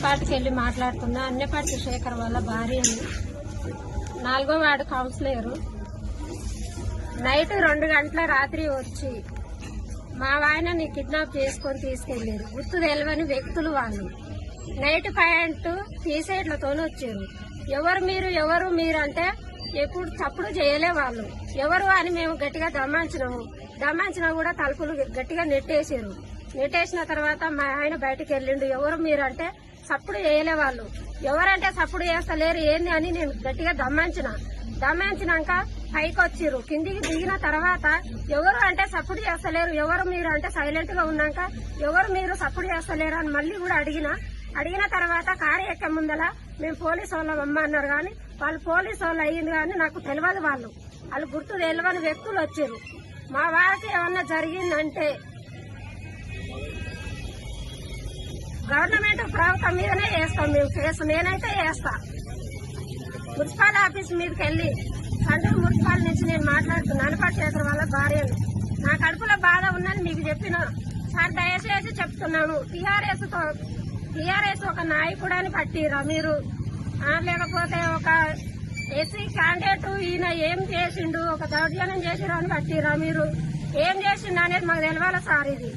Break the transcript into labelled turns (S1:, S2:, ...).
S1: అన్నపాటికి వెళ్ళి మాట్లాడుతున్నా. అన్నపాటి శేఖర్ వాళ్ళ భార్యని, 4వ వార్డు కౌన్సిలర్. నైట్ 2 గంటల రాత్రి వచ్చి మా ఆయనని కిడ్నాప్ చేసుకొని తీసుకెళ్లారు. గుర్తు తెలియని వ్యక్తులు వాళ్ళు. నైట్ ప్యాంట్ టీషర్ట్లతో వచ్చారు. ఎవరు మీరు అంటే ఎప్పుడు చప్పుడు చేయలే వాళ్ళు. ఎవరు అని మేము గట్టిగా దమ్మాంచినా కూడా తలుపులు గట్టిగా నెట్టేసారు. నెట్టేసిన తర్వాత మా ఆయన బయటకు వెళ్ళిండు. ఎవరు మీరు అంటే చప్పుడు చేయలే వాళ్ళు. ఎవరంటే చప్పుడు చేస్తలేరు ఏంది అని నేను గట్టిగా దమ్మాంచినాక పైకి వచ్చిర్రు. కిందికి దిగిన తర్వాత ఎవరు అంటే చప్పుడు చేస్తలేరు, ఎవరు మీరు అంటే సైలెంట్ గా ఉన్నాక ఎవరు మీరు చప్పుడు చేస్తలేరు అని మళ్ళీ కూడా అడిగిన తర్వాత కారు ఎక్క ముందల మేము పోలీసు వాళ్ళం అమ్మ అన్నారు. కానీ వాళ్ళు పోలీసు వాళ్ళు అయ్యింది కానీ నాకు తెలియదు. వాళ్ళు గుర్తు తెలియని వ్యక్తులు వచ్చారు. మా వారికి ఏమన్నా జరిగిందంటే గవర్నమెంట్ ప్రభుత్వం మీదనే వేస్తాం మేము కేసు. నేనైతే వేస్తా. మున్సిపల్ ఆఫీస్ మీదకి వెళ్లి సండూరు మున్సిపల్ నుంచి నేను మాట్లాడుతున్నాను. అన్నపాటి శేఖర్ వాళ్ళ భార్యను. నా కడుపులో బాధ ఉందని మీకు చెప్పిన సార్, దయచేసి చెప్తున్నాను. టీఆర్ఎస్ ఒక నాయకుడని పట్టిరా మీరు, లేకపోతే ఒక ఎస్సీ క్యాండిడేట్ ఈయన ఏం చేసిండు, ఒక దౌర్జన్యం చేసిరా అని పట్టిరా మీరు? ఏం చేసిండు అనేది మాకు తెలవాలి సార్. ఇది